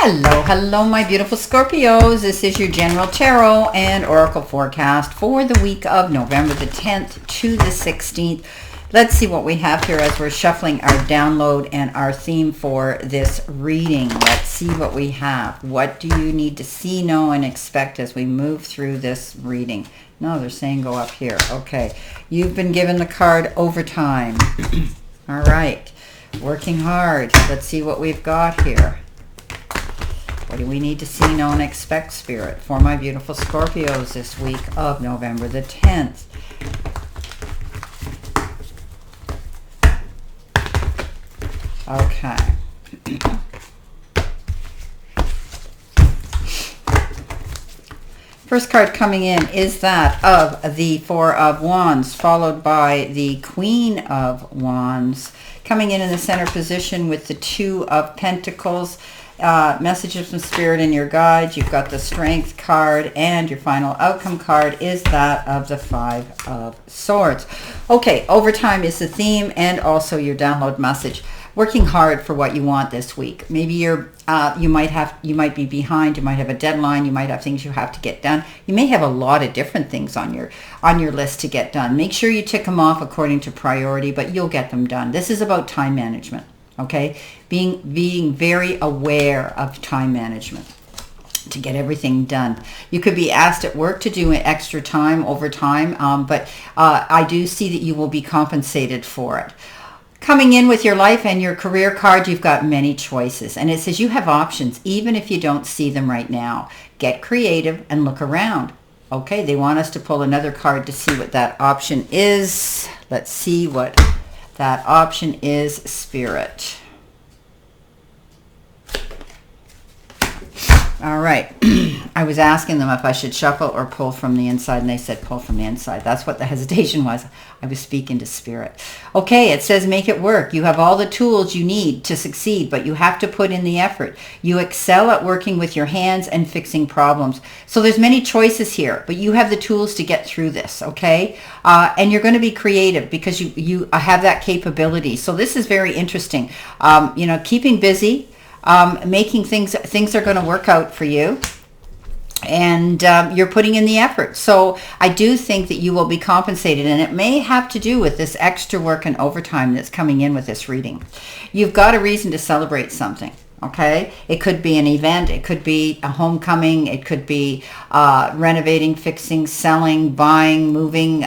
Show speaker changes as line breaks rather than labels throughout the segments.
Hello, hello, my beautiful Scorpios. This is your general tarot and oracle forecast for the week of November the 10th to the 16th. Let's see what we have here as we're shuffling our download and our theme for this reading. Let's see what we have. What do you need to see, know, and expect as we move through this reading? No, they're saying go up here. Okay. You've been given the card Overtime. All right. Working hard. Let's see what we've got here. What do we need to see, know, and expect, Spirit, for my beautiful Scorpios this week of November the 10th? Okay. First card coming in is that of the Four of Wands, followed by the Queen of Wands, coming in the center position with the Two of Pentacles. Messages from Spirit and your guides. You've got the Strength card, and your final outcome card is that of the Five of Swords. Okay, overtime is the theme, and also your download message. Working hard for what you want this week. Maybe you might be behind. You might have a deadline. You might have things you have to get done. You may have a lot of different things on your list to get done. Make sure you tick them off according to priority, but you'll get them done. This is about time management. Okay, being very aware of time management to get everything done. You could be asked at work to do extra time, overtime, but I do see that you will be compensated for it. Coming in with your life and your career card, you've got many choices, and it says you have options even if you don't see them right now. Get creative and look around. Okay, they want us to pull another card to see what that option is. Let's see what that option is, Spirit. All right. I was asking them if I should shuffle or pull from the inside, and they said pull from the inside. That's what the hesitation was. I was speaking to Spirit. Okay, it says make it work. You have all the tools you need to succeed, but you have to put in the effort. You excel at working with your hands and fixing problems. So there's many choices here, but you have the tools to get through this, okay? And you're going to be creative because you have that capability. So this is very interesting. Keeping busy. Making things are going to work out for you, and you're putting in the effort. So I do think that you will be compensated, and it may have to do with this extra work and overtime that's coming in with this reading. You've got a reason to celebrate something. Okay, it could be an event, it could be a homecoming, it could be renovating, fixing, selling, buying, moving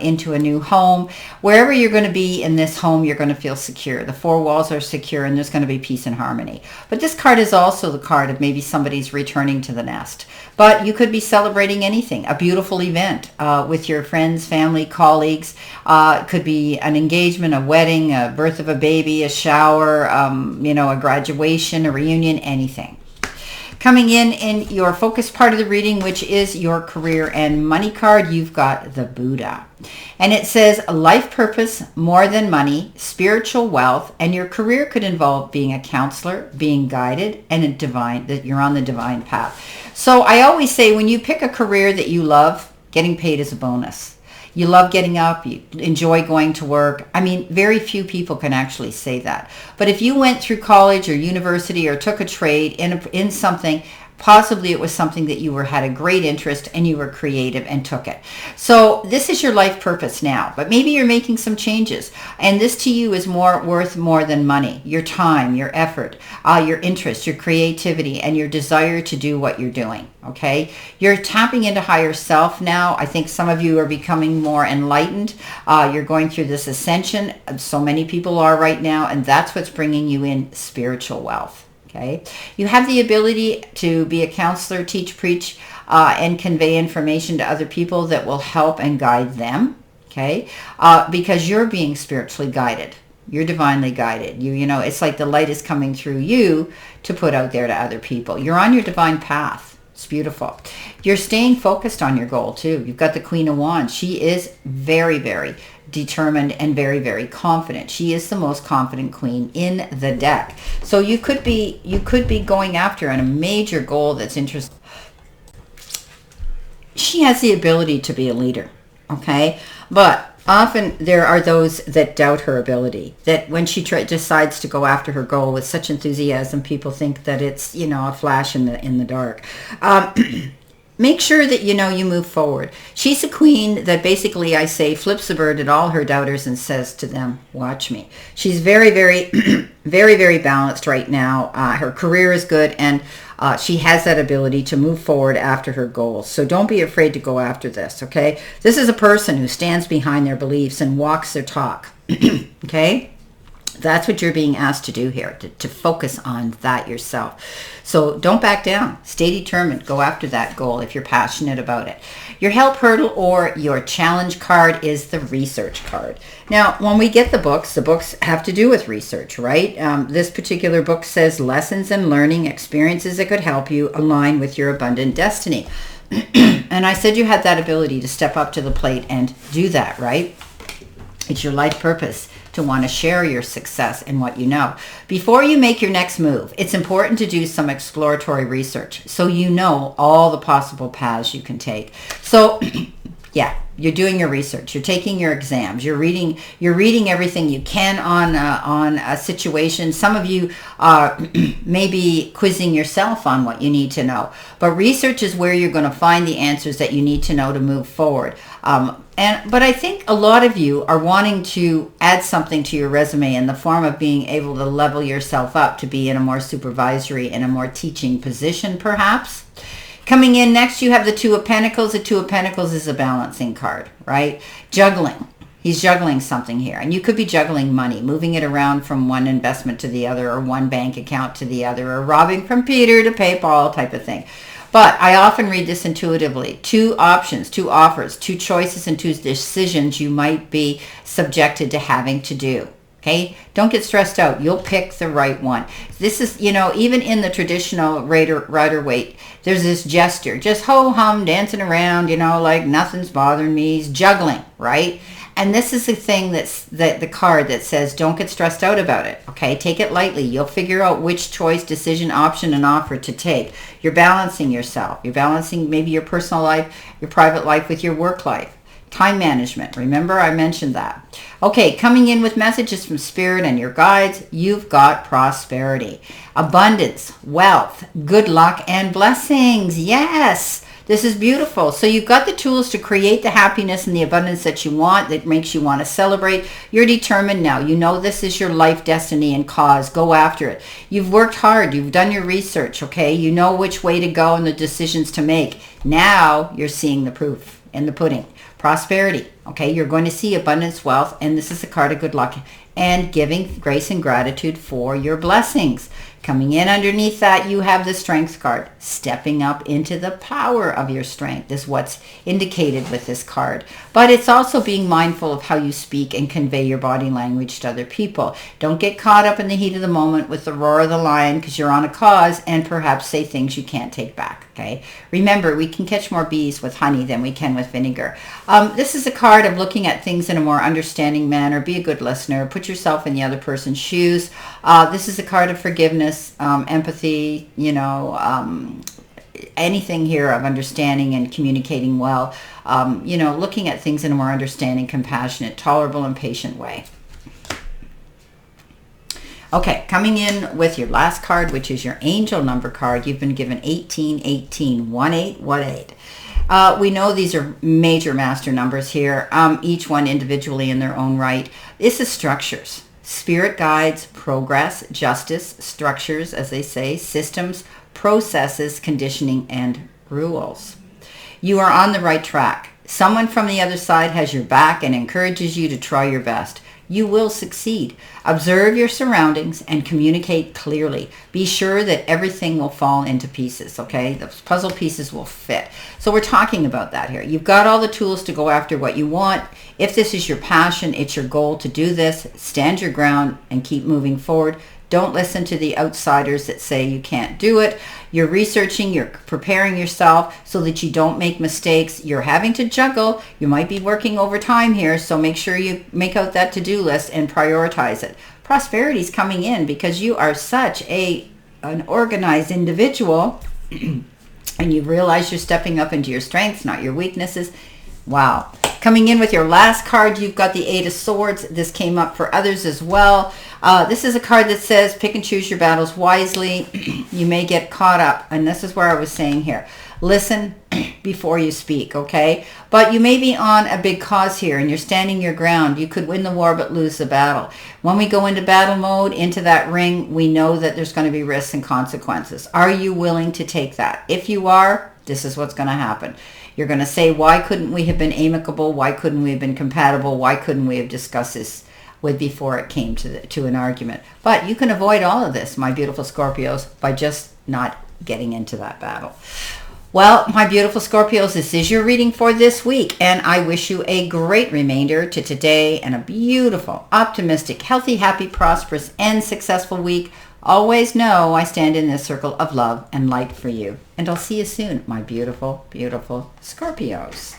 into a new home. Wherever you're going to be in this home, you're going to feel secure. The four walls are secure, and there's going to be peace and harmony. But this card is also the card of maybe somebody's returning to the nest. But you could be celebrating anything, a beautiful event with your friends, family, colleagues. It could be an engagement, a wedding, a birth of a baby, a shower, a graduation, a reunion, anything. Coming in your focus part of the reading, which is your career and money card, you've got the Buddha. And it says life purpose, more than money, spiritual wealth, and your career could involve being a counselor, being guided, and that you're on the divine path. So I always say when you pick a career that you love, getting paid is a bonus. You love getting up, you enjoy going to work. I mean, very few people can actually say that. But if you went through college or university or took a trade in something, possibly it was something that you had a great interest and you were creative and took it. So this is your life purpose now, but maybe you're making some changes, and this to you is worth more than money. Your time, your effort, your interest, your creativity, and your desire to do what you're doing. Okay, you're tapping into higher self now. I think some of you are becoming more enlightened. You're going through this ascension. So many people are right now, and that's what's bringing you in spiritual wealth. Okay, you have the ability to be a counselor, teach, preach, and convey information to other people that will help and guide them. Okay, because you're being spiritually guided. You're divinely guided. It's like the light is coming through you to put out there to other people. You're on your divine path. It's beautiful. You're staying focused on your goal too. You've got the Queen of Wands. She is very, very determined and very, very confident. She is the most confident queen in the deck. So you could be going after a major goal that's interesting. She has the ability to be a leader. Okay, but Often there are those that doubt her ability, that when she decides to go after her goal with such enthusiasm, people think that it's, a flash in the dark. Make sure that you move forward. She's a queen that basically, I say, flips the bird at all her doubters and says to them, watch me. She's very, very, very, very balanced right now. Her career is good, and she has that ability to move forward after her goals. So don't be afraid to go after this, okay? This is a person who stands behind their beliefs and walks their talk, okay? That's what you're being asked to do here, to focus on that yourself. So don't back down. Stay determined. Go after that goal if you're passionate about it. Your help hurdle or your challenge card is the research card. Now, when we get the books have to do with research, right? This particular book says lessons and learning experiences that could help you align with your abundant destiny. And I said you had that ability to step up to the plate and do that, right? It's your life purpose to want to share your success and what you know. Before you make your next move, it's important to do some exploratory research so you know all the possible paths you can take. So yeah, you're doing your research, you're taking your exams, you're reading everything you can on a situation. Some of you may be quizzing yourself on what you need to know, but research is where you're going to find the answers that you need to know to move forward. But I think a lot of you are wanting to add something to your resume in the form of being able to level yourself up to be in a more supervisory and a more teaching position, perhaps. Coming in next, you have the Two of Pentacles. The Two of Pentacles is a balancing card, right? Juggling. He's juggling something here. And you could be juggling money, moving it around from one investment to the other, or one bank account to the other, or robbing from Peter to pay Paul type of thing. But I often read this intuitively. Two options, two offers, two choices, and two decisions you might be subjected to having to do. Okay? Don't get stressed out. You'll pick the right one. This is, even in the traditional Rider-Waite, there's this gesture. Just ho-hum, dancing around, like nothing's bothering me. He's juggling, right? And this is the thing the card that says don't get stressed out about it, okay? Take it lightly. You'll figure out which choice, decision, option, and offer to take. You're balancing yourself. You're balancing maybe your personal life, your private life with your work life. Time management. Remember, I mentioned that. Okay, coming in with messages from Spirit and your guides, you've got prosperity, abundance, wealth, good luck, and blessings. Yes, this is beautiful. So you've got the tools to create the happiness and the abundance that you want, that makes you want to celebrate. You're determined now. You know this is your life destiny and cause. Go after it. You've worked hard. You've done your research, okay? You know which way to go and the decisions to make. Now you're seeing the proof in the pudding. Prosperity, okay? You're going to see abundance, wealth, and this is a card of good luck, and giving grace and gratitude for your blessings. Coming in underneath that, you have the Strength card. Stepping up into the power of your strength is what's indicated with this card. But it's also being mindful of how you speak and convey your body language to other people. Don't get caught up in the heat of the moment with the roar of the lion because you're on a cause, and perhaps say things you can't take back, okay? Remember, we can catch more bees with honey than we can with vinegar. This is a card of looking at things in a more understanding manner. Be a good listener. Put yourself in the other person's shoes. This is a card of forgiveness. Empathy, anything here of understanding and communicating well, looking at things in a more understanding, compassionate, tolerable, and patient way. Okay, coming in with your last card, which is your angel number card. You've been given 1818, 1818. We know these are major master numbers here, each one individually in their own right. This is structures. Spirit guides, progress, justice, structures, as they say, systems, processes, conditioning, and rules. You are on the right track. Someone from the other side has your back and encourages you to try your best. You will succeed. Observe your surroundings and communicate clearly. Be sure that everything will fall into pieces, okay? The puzzle pieces will fit. So we're talking about that here. You've got all the tools to go after what you want. If this is your passion, it's your goal to do this. Stand your ground and keep moving forward. Don't listen to the outsiders that say you can't do it. You're researching, you're preparing yourself so that you don't make mistakes. You're having to juggle. You might be working overtime here, so make sure you make out that to-do list and prioritize it. Prosperity is coming in because you are such an organized individual and you realize you're stepping up into your strengths, not your weaknesses. Wow. Coming in with your last card, you've got the Eight of Swords. This came up for others as well. This is a card that says pick and choose your battles wisely. You may get caught up, and this is where I was saying here. Listen before you speak, okay? But you may be on a big cause here, and you're standing your ground. You could win the war but lose the battle. When we go into battle mode, into that ring, we know that there's going to be risks and consequences. Are you willing to take that? If you are, this is what's going to happen. You're going to say, why couldn't we have been amicable? Why couldn't we have been compatible? Why couldn't we have discussed this before it came to an argument? But you can avoid all of this, my beautiful Scorpios, by just not getting into that battle. Well, my beautiful Scorpios, this is your reading for this week, and I wish you a great remainder to today and a beautiful, optimistic, healthy, happy, prosperous, and successful week. Always know I stand in this circle of love and light for you. And I'll see you soon, my beautiful, beautiful Scorpios.